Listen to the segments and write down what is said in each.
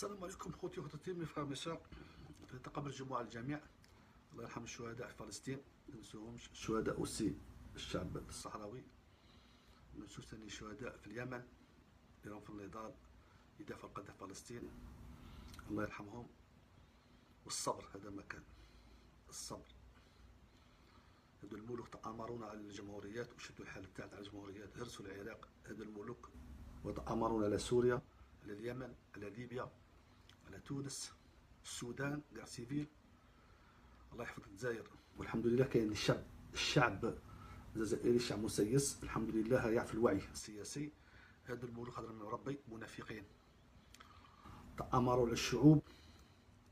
السلام عليكم خوتي وخواتاتي mes frères mes sœurs. تقبل الجموع الجميع. الله يرحم الشهداء في فلسطين، ما ننسوهمش. الشهداء أوسي الشعب الصحراوي، ما ننسوش ثاني الشهداء في اليمن اللي راهم في النضال يدافعوا عن قضية فلسطين، الله يرحمهم. والصبر هذا ما كان، الصبر. هذو الملوك تآمرون على الجمهوريات وشدوا الحال تاعنا على الجمهوريات، هرسوا العراق هذو الملوك، وتآمرون على سوريا، على اليمن، على ليبيا، على تونس، السودان، كاع سيفيل. الله يحفظ الجزائر، والحمد لله كاين الشعب الجزائري شعب مسيس، الحمد لله يعرف الوعي السياسي. هذو الملوك هضر من ربي منافقين، تآمروا على الشعوب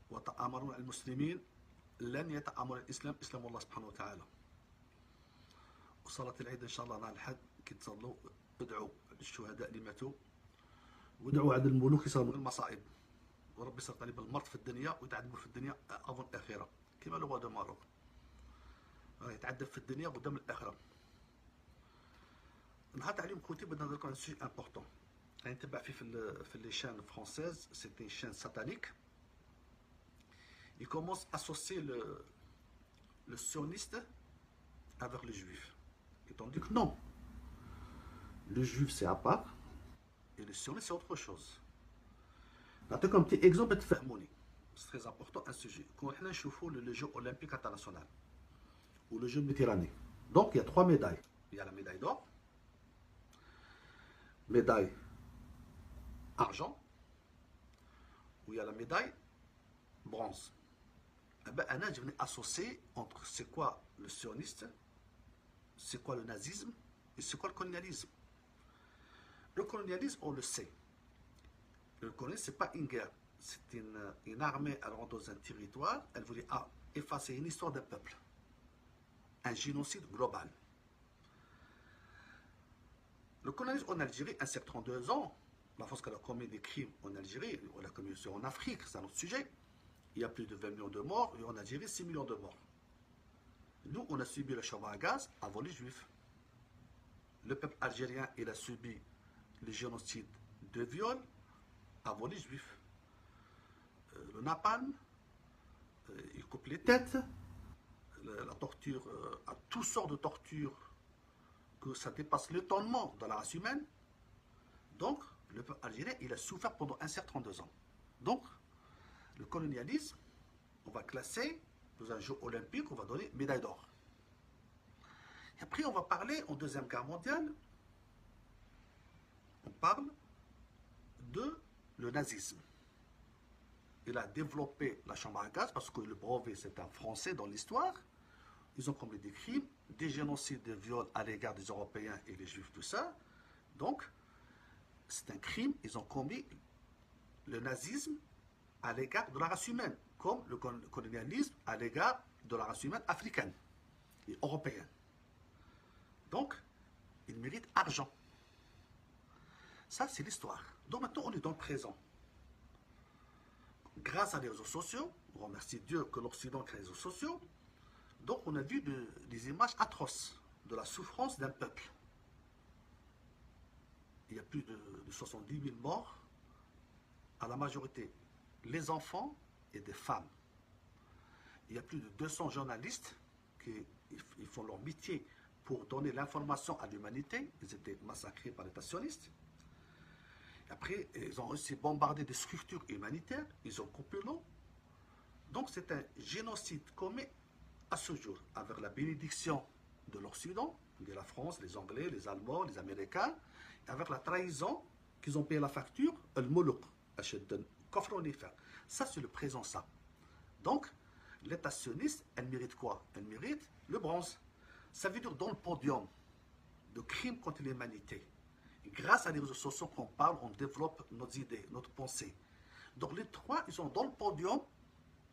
وتآمروا على المسلمين، لن يتآمروا على الإسلام، إسلام الله سبحانه وتعالى. وصلاة العيد إن شاء الله نهار الحد كي تصلوا ادعوا للشهداء اللي ماتوا، وادعوا على الملوك يصيروا المصائب، وربي يسلط عليه بالمرض في الدنيا ويتعذبوا في الدنيا أظن الآخرة، كما لو غدا ماروك يتعذب في الدنيا قدام الآخرة. نهار تاع اليوم خوتي بدنا نهضروا على سوجي امبورطون، يعني نتبع فيه في لي شان فرونسيز، سيتي شان ساتانيك. Il commence à associer le sioniste avec le juif. Et tandis que non, le juif c'est à part et le sioniste c'est autre chose. نعطيكم un petit exemple تفهموني. C'est très important un sujet. Quand on نشوفوا les Jeux olympiques internationaux ou le Jeux méditerranéen. Donc il y a 3 médailles. Il y a la médaille d'or, médaille argent, ou il y a la médaille bronze. Eh ben, je venais associer entre c'est quoi le sioniste, c'est quoi le nazisme et c'est quoi le colonialisme. Le colonialisme, on le sait. Le colonialisme, ce n'est pas une guerre. C'est une armée, elle rentre dans un territoire, elle voulait effacer une histoire d'un peuple. Un génocide global. Le colonialisme en Algérie, un certain 32 ans, la France a commis des crimes en Algérie, on a commis aussi en Afrique, c'est un autre sujet. Il y a plus de 20 millions de morts, et en Algérie, 6 millions de morts. Nous, on a subi le charbon à gaz avant les Juifs. Le peuple algérien, il a subi le génocide de viol avant les Juifs. Le napalm, il coupe les têtes, la torture, à toutes sortes de tortures, que ça dépasse l'étonnement dans la race humaine. Donc, le peuple algérien, il a souffert pendant un certain 32 ans. Donc, le colonialisme, on va classer dans un jeu olympique, on va donner médaille d'or. Et après, on va parler en Deuxième Guerre mondiale, on parle de le nazisme. Il a développé la chambre à gaz parce que le brevet, c'est un Français dans l'histoire. Ils ont commis des crimes, des génocides, des viols à l'égard des Européens et les Juifs, tout ça. Donc, c'est un crime, ils ont commis le nazisme à l'égard de la race humaine, comme le colonialisme à l'égard de la race humaine africaine et européenne. Donc, ils méritent argent. Ça, c'est l'histoire. Donc maintenant, on est dans le présent. Grâce à les réseaux sociaux, on remercie Dieu que l'Occident crée les réseaux sociaux, donc on a vu des images atroces de la souffrance d'un peuple. Il y a plus de 70 000 morts, à la majorité les enfants et des femmes. Il y a plus de 200 journalistes qui ils font leur métier pour donner l'information à l'humanité. Ils étaient massacrés par l'État sioniste. Après, ils ont aussi bombardé des structures humanitaires, ils ont coupé l'eau. Donc c'est un génocide commis à ce jour, avec la bénédiction de l'Occident, de la France, les Anglais, les Allemands, les Américains, avec la trahison qu'ils ont payé la facture, le Molouk, ça c'est le présent, ça. Donc, l'État sioniste, elle mérite quoi? Elle mérite le bronze. Ça veut dire dans le podium de crimes contre l'humanité. Grâce à les réseaux sociaux qu'on parle, on développe nos idées, notre pensée. Donc les trois, ils sont dans le podium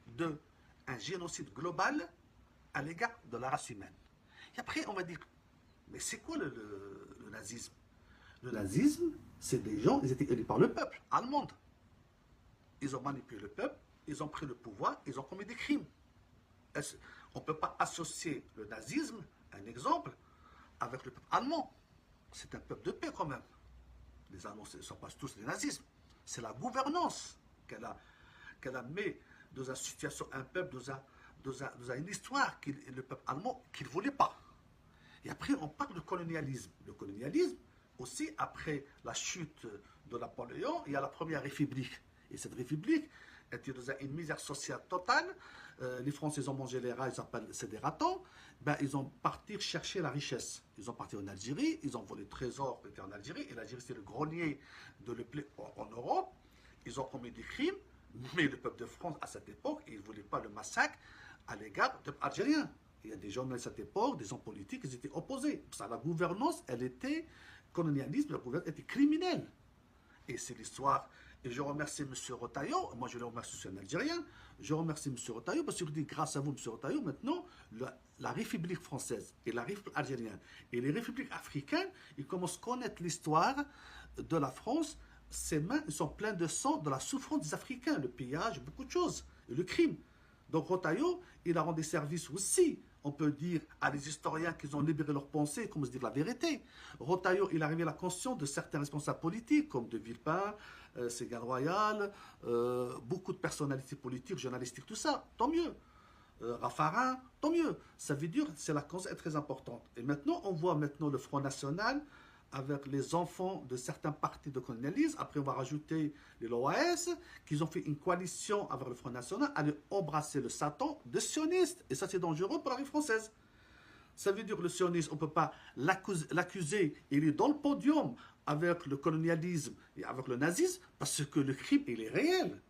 d'un génocide global à l'égard de la race humaine. Et après, on va dire, mais c'est quoi le nazisme? Le nazisme, c'est des gens, ils étaient élus par le peuple, allemand. Ils ont manipulé le peuple, ils ont pris le pouvoir, ils ont commis des crimes. On ne peut pas associer le nazisme, un exemple, avec le peuple allemand. C'est un peuple de paix quand même. Les Allemands ne sont pas tous des nazismes. C'est la gouvernance qu'elle a mis dans une situation, un peuple, dans une histoire, le peuple allemand, qu'il ne voulait pas. Et après, on parle de colonialisme. Le colonialisme, aussi, après la chute de Napoléon, il y a la première république. Et cette république était dans une misère sociale totale. Les Français ont mangé les rats, ils appellent c'est des ratons. Ben, ils ont parti chercher la richesse. Ils ont parti en Algérie, ils ont volé le trésor qui était en Algérie. Et l'Algérie, c'est le grenier en Europe. Ils ont commis des crimes. Mais le peuple de France, à cette époque, il ne voulait pas le massacre à l'égard des Algériens. Il y a des gens à cette époque, des hommes politiques, ils étaient opposés. Ça, la gouvernance, elle était colonialisme, la gouvernance était criminelle. Et c'est l'histoire. Et je remercie M. Retailleau, moi je le remercie, je suis un Algérien, je remercie M. Retailleau parce que je dis grâce à vous, M. Retailleau, maintenant, la République française et la République algérienne et les républiques africaines, ils commencent à connaître l'histoire de la France. Ses mains, ils sont pleines de sang, de la souffrance des Africains, le pillage, beaucoup de choses, et le crime. Donc Retailleau, il a rendu service aussi, on peut dire, à des historiens qui ont libéré leurs pensées, comme se dire la vérité. Retailleau, il a réveillé la conscience de certains responsables politiques, comme de Villepin, Ségolène Royal, beaucoup de personnalités politiques, journalistiques, tout ça, tant mieux. Raffarin, tant mieux. Ça veut dire que la conscience est très importante. Et maintenant, on voit maintenant le Front National avec les enfants de certains partis de colonialisme. Après, on va rajouter les l'OAS, qui ont fait une coalition avec le Front National, aller embrasser le Satan des sionistes. Et ça, c'est dangereux pour la vie française. Ça veut dire que le sionisme, on ne peut pas l'accuser. Il est dans le podium avec le colonialisme et avec le nazisme, parce que le crime, il est réel.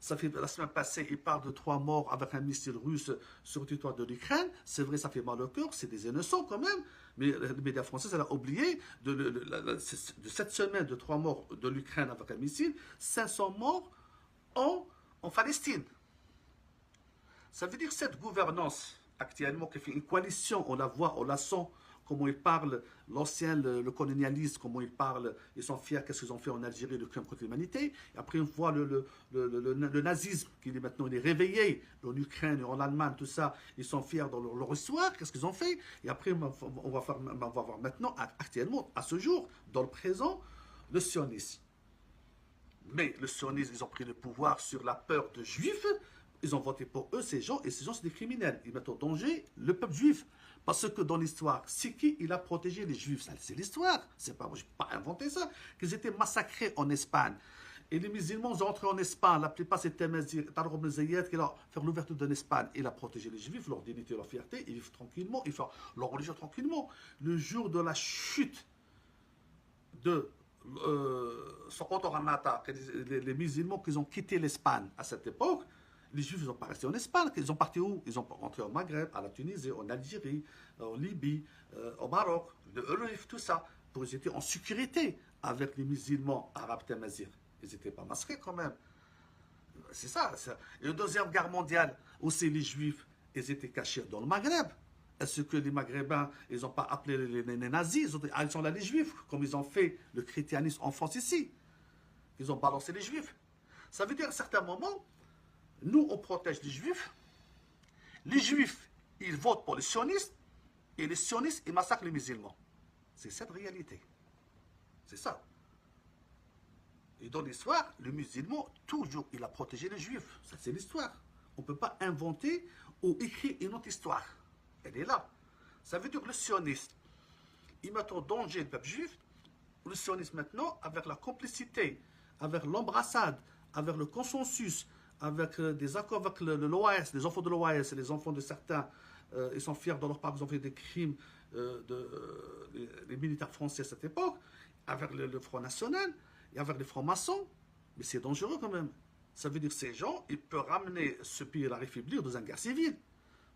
Ça fait, la semaine passée, il parle de 3 morts avec un missile russe sur le territoire de l'Ukraine. C'est vrai, ça fait mal au cœur, c'est des innocents quand même. Mais les médias français, elle a oublié de cette semaine de 3 morts de l'Ukraine avec un missile, 500 morts en Palestine. Ça veut dire que cette gouvernance actuellement qui fait une coalition, on la voit, on la sent, comment ils parlent, l'ancien, le colonialisme, comment ils parlent, ils sont fiers, qu'est-ce qu'ils ont fait en Algérie, le crime contre l'humanité. Et après, on voit le nazisme, qui est maintenant il est réveillé, en Ukraine, en Allemagne, tout ça, ils sont fiers dans leur histoire, qu'est-ce qu'ils ont fait. Et après, on va voir maintenant, actuellement, à ce jour, dans le présent, le sionisme. Mais le sionisme, ils ont pris le pouvoir sur la peur de juifs, ils ont voté pour eux, ces gens, et ces gens, c'est des criminels. Ils mettent en danger le peuple juif. Parce que dans l'histoire, c'est qui il a protégé les Juifs? C'est l'histoire. C'est pas moi, je n'ai pas inventé ça. Qu'ils étaient massacrés en Espagne. Et les musulmans sont entrés en Espagne. La plupart c'était Talib ibn Zayed qui a fait l'ouverture de l'Espagne. Il a protégé les Juifs, leur dignité, leur fierté. Ils vivent tranquillement, ils font leur religion tranquillement. Le jour de la chute de Sokoto Ramata, les musulmans qui ont quitté l'Espagne à cette époque, les Juifs, ils n'ont pas resté en Espagne. Ils ont parti où? Ils ont rentré au Maghreb, à la Tunisie, en Algérie, en Libye, au Maroc, le Rif, tout ça. Pour ils étaient en sécurité avec les musulmans arabes tamazirs. Ils n'étaient pas masqués quand même. C'est ça. Et la Deuxième Guerre mondiale, aussi les Juifs, ils étaient cachés dans le Maghreb. Est-ce que les Maghrébins, ils n'ont pas appelé les nazis? Ils sont là les Juifs, comme ils ont fait le christianisme en France ici. Ils ont balancé les Juifs. Ça veut dire à certains moments, nous, on protège les Juifs. Les Juifs, ils votent pour les sionistes. Et les sionistes, ils massacrent les musulmans. C'est cette réalité. C'est ça. Et dans l'histoire, le musulman, toujours, il a protégé les Juifs. Ça, c'est l'histoire. On ne peut pas inventer ou écrire une autre histoire. Elle est là. Ça veut dire que le sioniste, il met en danger le peuple juif. Le sioniste, maintenant, avec la complicité, avec l'embrassade, avec le consensus, avec des accords avec l'OAS, les enfants de l'OAS et les enfants de certains, ils sont fiers de leur part, ils ont fait des crimes, les militaires français à cette époque, avec le Front National et avec les francs-maçons. Mais c'est dangereux quand même. Ça veut dire que ces gens, ils peuvent ramener ce pays et la République dans une guerre civile.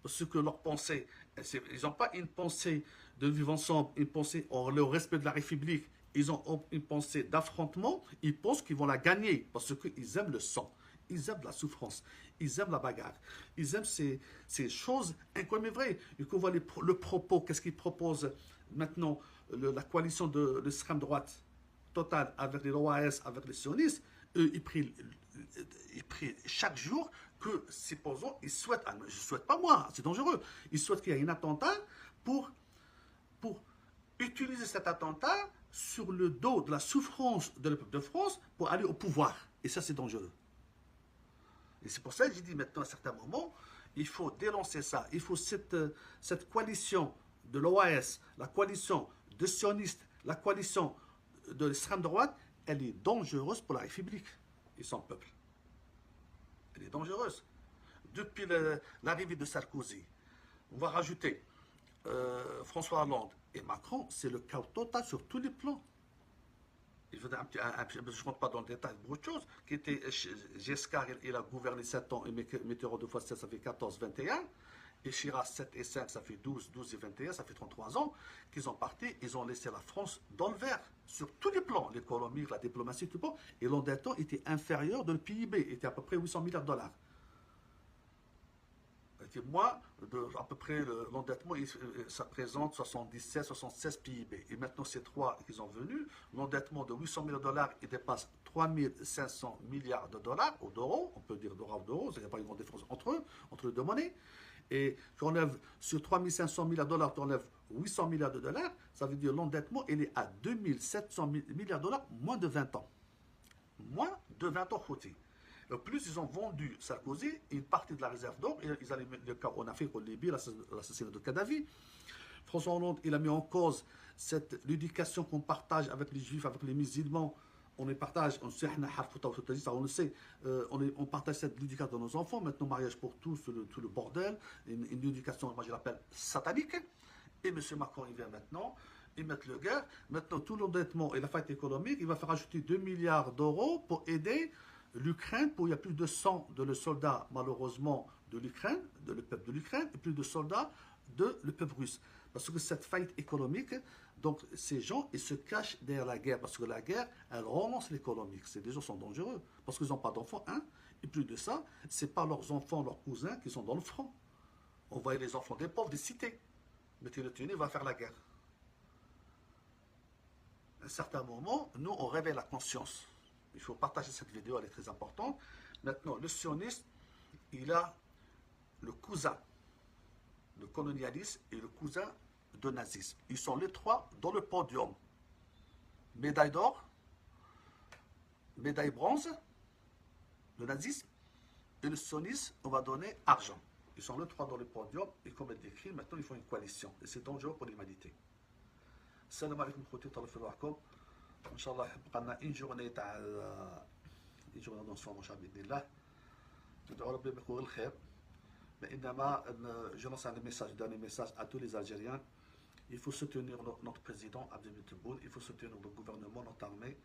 Parce que leur pensée, ils n'ont pas une pensée de vivre ensemble, une pensée en le respect de la République. Ils ont une pensée d'affrontement. Ils pensent qu'ils vont la gagner parce qu'ils aiment le sang. Ils aiment la souffrance, ils aiment la bagarre, ils aiment ces choses incroyables mais vraies. Et qu'on voit le propos, qu'est-ce qu'ils proposent maintenant, la coalition de l'extrême droite totale avec les OAS, avec les sionistes, eux, ils prient chaque jour que, supposons, ils souhaitent, je ne souhaite pas moi, c'est dangereux, ils souhaitent qu'il y ait un attentat pour utiliser cet attentat sur le dos de la souffrance de le peuple de France pour aller au pouvoir. Et ça, c'est dangereux. Et c'est pour ça que j'ai dit maintenant à certains moments, il faut dénoncer ça. Il faut cette coalition de l'OAS, la coalition de sionistes, la coalition de l'extrême droite, elle est dangereuse pour la République et son peuple. Elle est dangereuse. Depuis l'arrivée de Sarkozy, on va rajouter François Hollande et Macron, c'est le chaos total sur tous les plans. Je ne rentre pas dans le détail de beaucoup de choses, qui était Giscard, il a gouverné 7 ans, et Mitterrand 2 fois 7, ça fait 14, 21, et Chirac 7 et 5, ça fait 12, 12 et 21, ça fait 33 ans, qu'ils ont parti, ils ont laissé la France dans le vert, sur tous les plans, l'économie, la diplomatie, tout le monde, et l'endettement était inférieur de le PIB, était à peu près 800 milliards de dollars. Moi, à peu près, l'endettement, ça présente 77, 76 PIB. Et maintenant, ces trois qui sont venus, l'endettement de 800 milliards de dollars, il dépasse 3500 milliards de dollars, ou d'euros, on peut dire d'euros ou d'euros, il n'y a pas une grande différence entre eux, entre les deux monnaies. Et tu enlèves sur 3500 milliards de dollars, tu enlèves 800 milliards de dollars, ça veut dire l'endettement, il est à 2700 milliards de dollars, moins de 20 ans. Moins de 20 ans, faut-il. Plus ils ont vendu Sarkozy une partie de la réserve d'or, ils allaient mettre le cas en Afrique, en Libye, l'assassinat de Kadhafi. François Hollande, il a mis en cause l'éducation qu'on partage avec les juifs, avec les musulmans. On les partage, on le sait, on partage cette éducation de nos enfants. Maintenant, mariage pour tous, tout le bordel, une éducation, moi je l'appelle satanique. Et M. Macron, il vient maintenant, ils mettent le guerre. Maintenant, tout l'endettement et la faillite économique, il va faire ajouter 2 milliards d'euros pour aider l'Ukraine, pour il y a plus de 100 de soldats, malheureusement, de l'Ukraine, le peuple de l'Ukraine, et plus de soldats de le peuple russe. Parce que cette faillite économique, donc ces gens, ils se cachent derrière la guerre, parce que la guerre, elle relance l'économie. Des gens sont dangereux, parce qu'ils n'ont pas d'enfants, et plus de ça, ce n'est pas leurs enfants, leurs cousins qui sont dans le front. On voit les enfants des pauvres, des cités. Mais Télé va faire la guerre. À un certain moment, nous, on réveille la conscience. Il faut partager cette vidéo, elle est très importante. Maintenant, le sioniste, il a le cousin de colonialisme et le cousin de nazisme. Ils sont les trois dans le podium. Médaille d'or, médaille bronze, le nazisme, et le sionisme, on va donner argent. Ils sont les trois dans le podium, et comme elle décrit, maintenant ils font une coalition. Et c'est dangereux pour l'humanité. Salam alaikum, khoti, tarif al-wahkum. ان شاء الله يبقى لنا ان جورني تاع ان جورني دون صوم ان شاء الله باذن الله ندعو ربي بكل الخير انما je lance un message, dernier message à tous les Algériens. Il faut soutenir notre président Abdelmadjid Tebboune, il faut soutenir notre gouvernement, notre armée,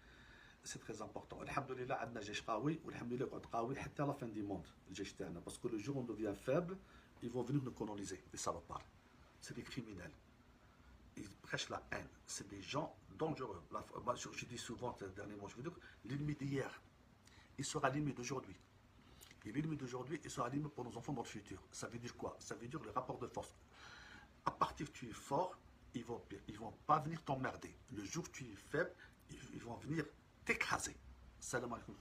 c'est très important. Alhamdoulilah عندنا جيش قوي والحمد لله قعد قوي حتى la fin du monde الجيش تاعنا, parce que le jour où on devient faible, ils vont venir nous coloniser, les salopards. C'est des criminels. Ils prêchent la haine. C'est des gens dangereux. Moi, je dis souvent, dernièrement, je veux dire, l'ennemi d'hier, il sera l'ennemi d'aujourd'hui. Et l'ennemi d'aujourd'hui, il sera l'ennemi pour nos enfants dans le futur. Ça veut dire quoi? Ça veut dire le rapport de force. À partir que tu es fort, ils vont pas venir t'emmerder. Le jour que tu es faible, ils vont venir t'écraser. Salam alaikum.